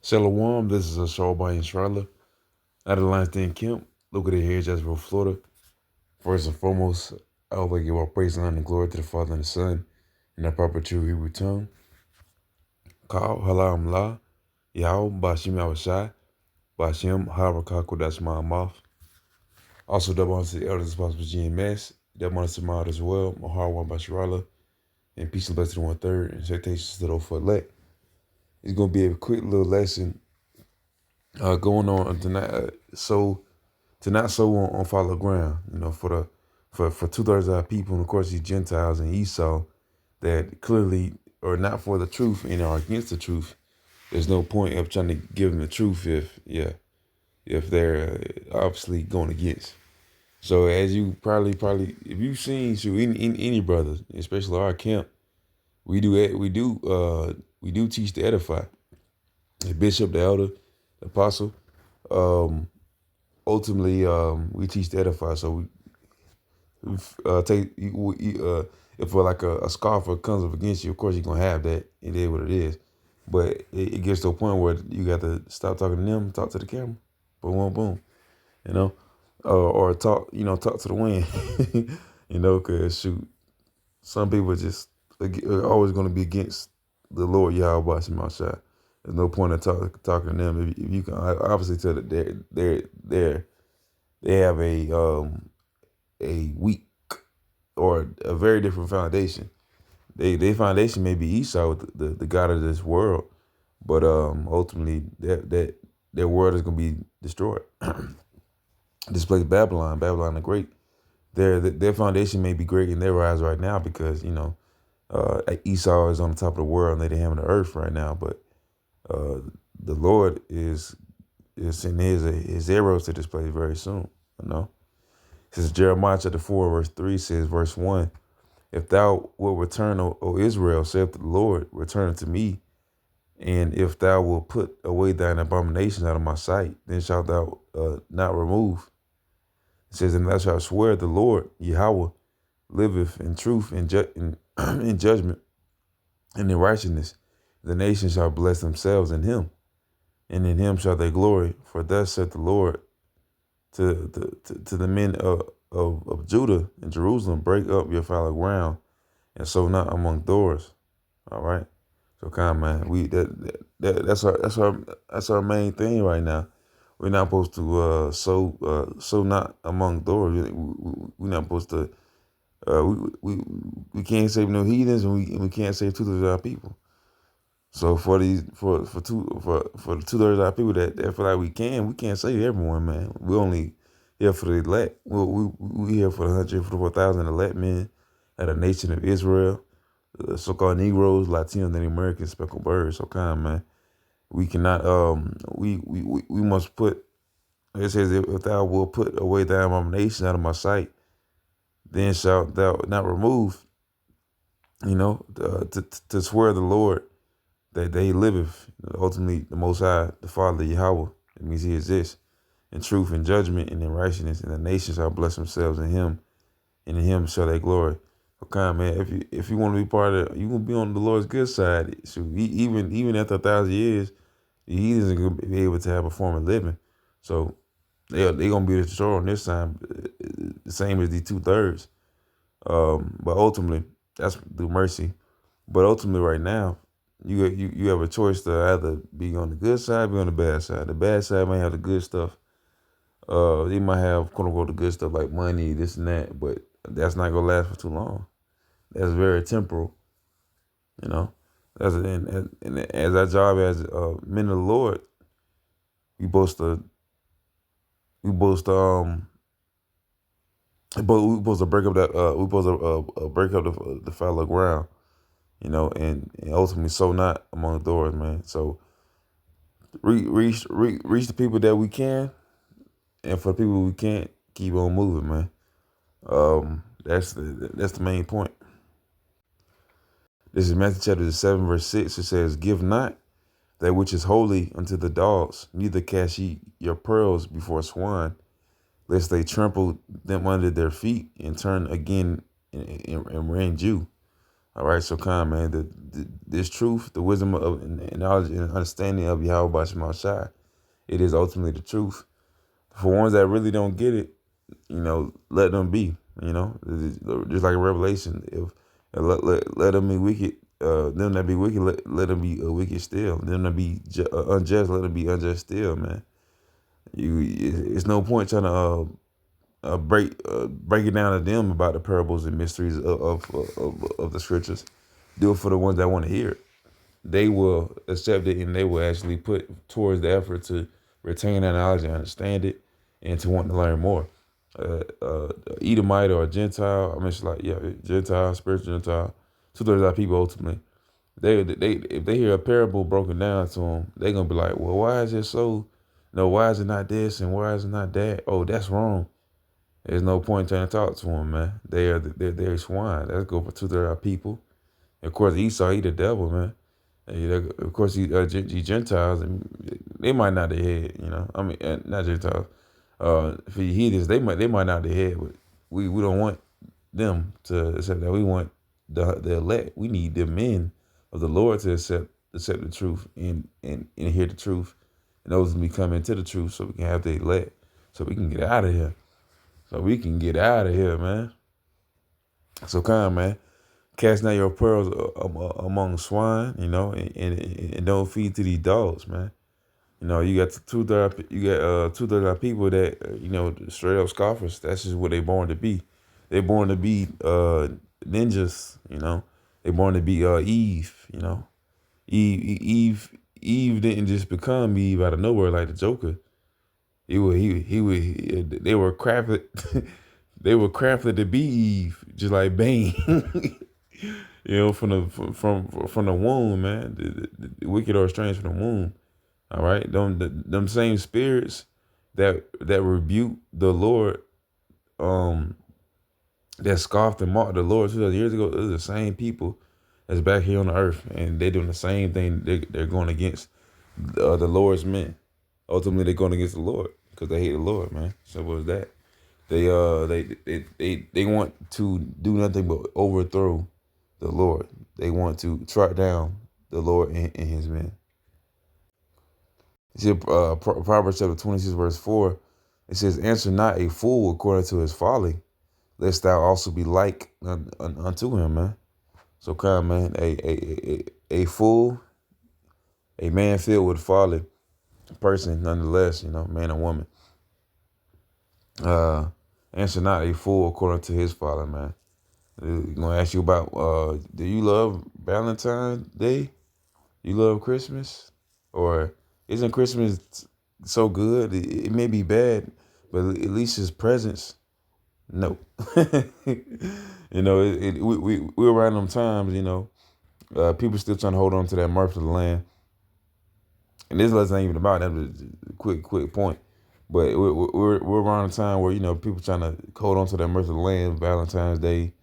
Shalom, this is a show by Instrala. Out of the Lions Den Kemp, located here in Jacksonville, Florida. First and foremost, I would like to give all praise and honor and glory to the Father and the Son in the proper true Hebrew tongue. Kal, Halam La, Yahweh, Bashim Yahweh Bashim, Harakah, Kodash Ma'amath. Also, double honor to the elders, Apostle GMS, double honor to my as well, Mahar One Basharala, and peace and blessing to 1/3, and salutations to those for elect. It's going to be a quick little lesson going on tonight. So, to not sow on follow ground, for 2/3 of our people, and of course these Gentiles and Esau that clearly are not for the truth and are against the truth. There's no point of trying to give them the truth if they're obviously going against. So as you probably if you've seen any brothers, especially our camp, we do teach to edify. The bishop, the elder, the apostle. Ultimately, we teach to edify. So if like a scoffer comes up against you, of course you're gonna have that. It is what it is. But it gets to a point where you got to stop talking to them, talk to the camera. Boom, boom, boom. You know, or talk to the wind. Because shoot, some people are always going to be against the Lord Yahweh Shemashah. There's no point in talking to them if you can obviously tell that they have a weak or a very different foundation. Their foundation may be Esau, the god of this world, but ultimately that their world is going to be destroyed. This place Babylon the Great. Their foundation may be great in their eyes right now because Esau is on the top of the world and they have the earth right now, but the Lord is sending his arrows to this place very soon. It says Jeremiah chapter 4 verse 3 says verse 1. If thou wilt return, O Israel, saith the Lord, return to me. And if thou wilt put away thine abominations out of my sight, then shalt thou not remove. It says, and thou shalt swear the Lord, Yahweh, liveth in truth and in judgment and in righteousness. The nations shall bless themselves in him, and in him shall they glory. For thus saith the Lord to the men of Judah and Jerusalem, break up your fallow ground, and sow not among thorns. All right. So kind of man, that's our main thing right now. We're not supposed to sow not among thorns. We're not supposed to we can't save no heathens, and we can't save 2/3 of our people. So for the 2/3 of our people that feel like we can't save everyone, man. We only here for the elect. We here for the 144,000 elect men at a nation of Israel, so-called Negroes, Latinos, and Americans, speckled birds. So kind, man. We cannot. We must put. It says, if thou wilt put away thy abomination out of my sight, then shalt thou not remove. To swear the Lord that he liveth, ultimately the Most High, the Father Yahweh. It means he exists in truth and judgment and in righteousness, and the nations shall bless themselves in him, and in him shall they glory. Okay, man, if you want to be part of it, you will be on the Lord's good side. So even after 1,000 years, the heathens are going to be able to have a form of living. So they're going to be destroyed on this time, the same as the 2/3. But ultimately, that's through mercy. But ultimately, right now, you have a choice to either be on the good side, be on the bad side. The bad side might have the good stuff. They might have quote unquote the good stuff like money, this and that, but that's not gonna last for too long. That's very temporal, you know. And as our job as men of the Lord, we supposed to we supposed to break up that we supposed to break up the fallow ground, and ultimately sow not among thorns, man. So reach the people that we can, and for the people we can't, keep on moving, man. That's the main point. This is Matthew chapter 7, verse 6. It says, give not that which is holy unto the dogs, neither cast ye your pearls before swine, lest they trample them under their feet and turn again and rend you. All right, so kind man, this truth, the wisdom of and knowledge and understanding of Yahweh Shema Shai, it is ultimately the truth. For ones that really don't get it, let them be. Just like a revelation, if let them be wicked, them that be wicked, let them be wicked still. Them that be unjust, let them be unjust still, man. It's no point trying to break it down to them about the parables and mysteries of the scriptures. Do it for the ones that want to hear it. They will accept it and they will actually put towards the effort to retain that knowledge and understand it and to want to learn more. Edomite or a Gentile, I mentioned like, yeah, Gentile, spiritual Gentile, two-thirds of our people ultimately. They if they hear a parable broken down to them, they're gonna be like, well, why is it so? No, why is it not this and why is it not that? Oh, that's wrong. There's no point trying to talk to them, man. They're swine. Let's go for two-thirds of our people. Of course, Esau, he the devil, man. Of course, he Gentiles, and they might not the head, I mean, not Gentiles. For you heathens, they might not the head, but we don't want them to accept that. We want the elect. We need the men of the Lord to accept the truth and hear the truth, and those who be coming into the truth, so we can have the elect, so we can get out of here. So we can get out of here, man. So come, man. Cast not your pearls among swine, and don't feed to these dogs, man. You got two-thirds of people that straight up scoffers. That's just what they born to be. They born to be ninjas, They born to be Eve, Eve didn't just become Eve out of nowhere like the Joker. They were crafted they were crafted to be Eve, just like Bane. From the womb, man. The wicked are estranged from the womb. All right, them same spirits that rebuke the Lord, that scoffed and mocked the Lord 2,000 years ago. Those are the same people that's back here on the earth, and they're doing the same thing. They're going against the Lord's men. Ultimately, they're going against the Lord because they hate the Lord, man. Simple as that. They want to do nothing but overthrow the Lord. They want to track down the Lord and his men. You see, Proverbs chapter 26, verse 4, it says, answer not a fool according to his folly, lest thou also be like unto him, man. So man, a fool, a man filled with folly, person nonetheless, man or woman. Answer not a fool according to his folly, man. I'm gonna ask you about do you love Valentine's Day? You love Christmas? Or isn't Christmas so good? It may be bad, but at least his presence, no. We're around them times, people still trying to hold on to that mirth of the land. And this lesson ain't even about that, but quick point. But we're around a time where, people trying to hold on to that mirth of the land, Valentine's Day,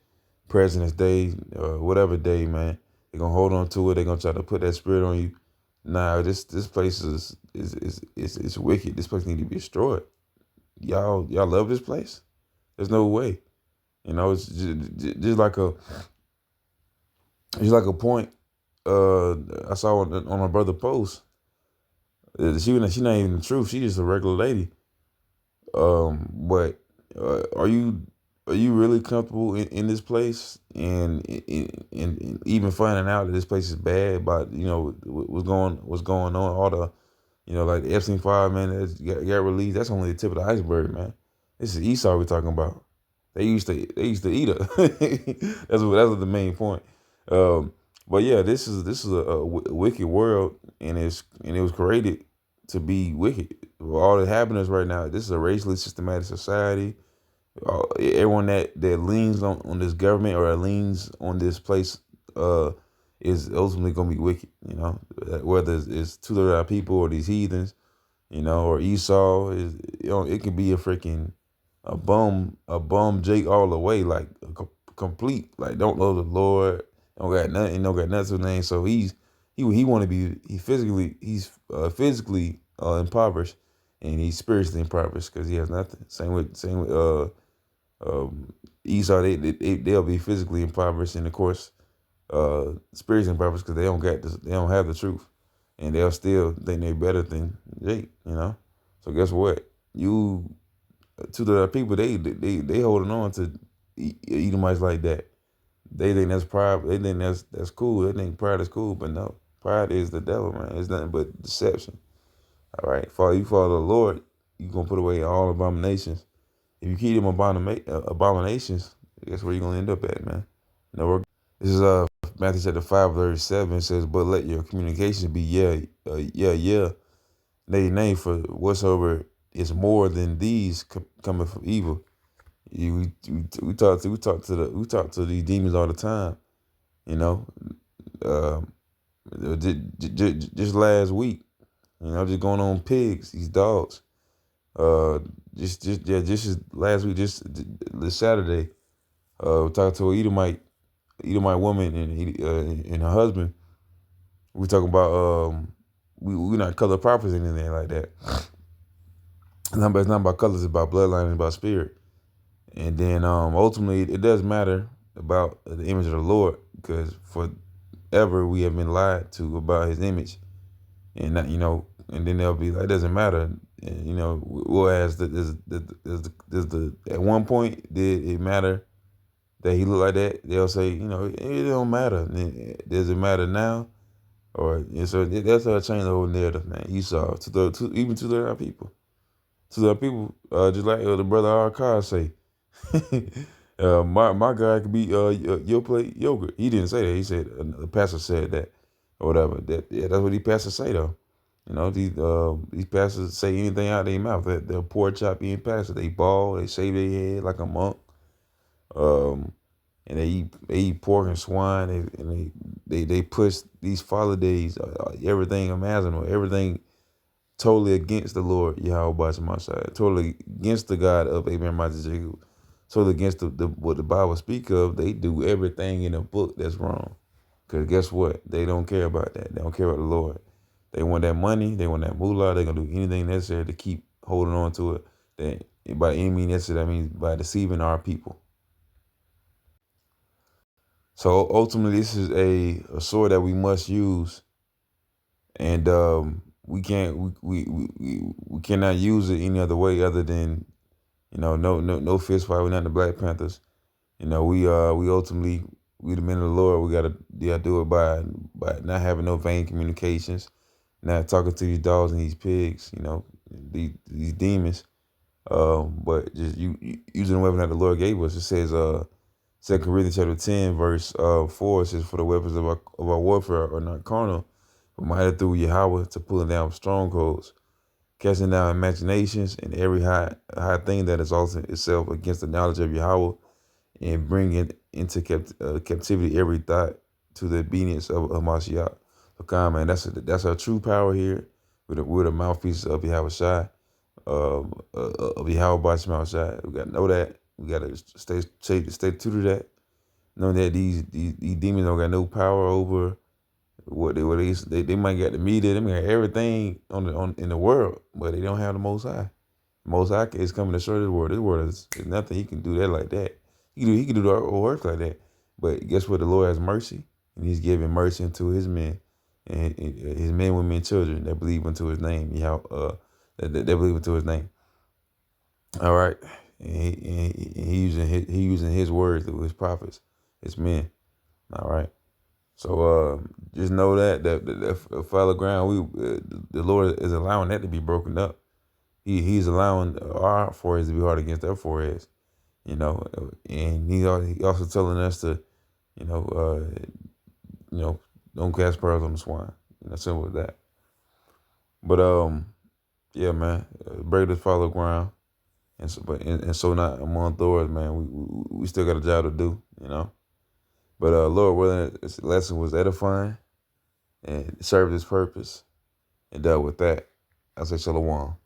President's Day, whatever day, man. They're gonna hold on to it. They're gonna try to put that spirit on you. Nah, this place is wicked. This place need to be destroyed. Y'all love this place? There's no way. It's just like a point. I saw on my brother post. She not even the truth. She just a regular lady. But are you really comfortable in this place and even finding out that this place is bad about what's going on, all the like the Epstein file, man, that got released? That's only the tip of the iceberg, man. This is Esau we're talking about. They used to eat her. That's what the main point. But yeah, this is a wicked world, and it was created to be wicked. All that happening is right now. This is a racially systematic society. Everyone that leans on this government or leans on this place is ultimately going to be wicked. Whether it's two-thirds of our people or these heathens, or Esau is. It can be a bum Jake all the way, like complete. Like don't know the Lord, don't got nothing to name. So he want to be he's physically impoverished, and he's spiritually impoverished because he has nothing. Same with Esau, they'll be physically impoverished, and of course, spiritual purpose because they don't have the truth, and they'll still think they're better than Jake. So guess what? You to the people they holding on to Edomites like that. They think that's pride. They think that's cool. They think pride is cool, but no, pride is the devil, man. It's nothing but deception. All right, you follow the Lord, you gonna put away all abominations. If you keep them abominations, guess where you gonna end up at, man? Nowhere. This is Matthew chapter 5:37. It says, "But let your communications be yeah, nay, for whatsoever is more than these coming from evil." We talk to these demons all the time. You know, uh, just last week, just going on pigs, these dogs. Just last week, just this Saturday, we talked to a Edomite woman and her husband. We talking about we not color prophets or anything like that. It's not about colors, it's about bloodline, it's about spirit. And then ultimately it does matter about the image of the Lord, because forever we have been lied to about his image. And that, and then they'll be like, it doesn't matter. And, we'll ask at one point, did it matter that he looked like that? They'll say, it don't matter. Does it matter now? Or so that's how I changed the whole narrative, man. You saw even to the people. To the people, just like the brother Arcad say, my guy could be your plate yogurt. He didn't say that. He said the pastor said that or whatever. That's what these pastors say though. These pastors say anything out of their mouth. They're poor chop eating pastors. They bald. They shave their head like a monk. And they eat pork and swine. They push these holidays, everything imaginable, everything totally against the Lord Yahweh Shemashai, totally against the God of Abraham, Isaac, Jacob, totally against what the Bible speak of. They do everything in the book that's wrong. Because guess what? They don't care about that. They don't care about the Lord. They want that money. They want that moolah. They're going to do anything necessary to keep holding on to it. That by any means necessary, that means by deceiving our people. So ultimately, this is a sword that we must use, and we cannot use it any other way other than no fist fight. We're not the Black Panthers. We ultimately, we the men of the Lord. We gotta do it by not having no vain communications, not talking to these dogs and these pigs. These demons. But just using the weapon that the Lord gave us. It says 2 Corinthians chapter 10 verse 4, it says, "For the weapons of our warfare are not carnal, but mighty through Yahweh to pulling down strongholds, casting down imaginations and every high thing that exalts itself against the knowledge of Yahweh, and bringing into captivity every thought to the obedience of Mashiach." So, come on, man, that's our true power here. We're the mouthpiece of Yahweh Shai, of Yahweh Shai. We gotta know that. We gotta stay true to that. Know that these demons don't got no power over they might get the media, they might have everything in the world, but they don't have the Most High. The Most High is coming to show this world. This world is nothing. He can do that like that. He can do the whole work like that. But guess what? The Lord has mercy, and He's giving mercy unto His men, and His men, women, and children that believe unto His name. That believe unto His name. All right, and he using His words through His prophets, His men. All right. So just know that fallow ground, the Lord is allowing that to be broken up. He's allowing our foreheads to be hard against their foreheads, and he also telling us to, don't cast pearls on the swine. Simple as that. But yeah, man, break the fallow ground, and so not among thorns, man. We still got a job to do, But Lord willing, this lesson was edifying and served its purpose, and dealt with that. I say shalom.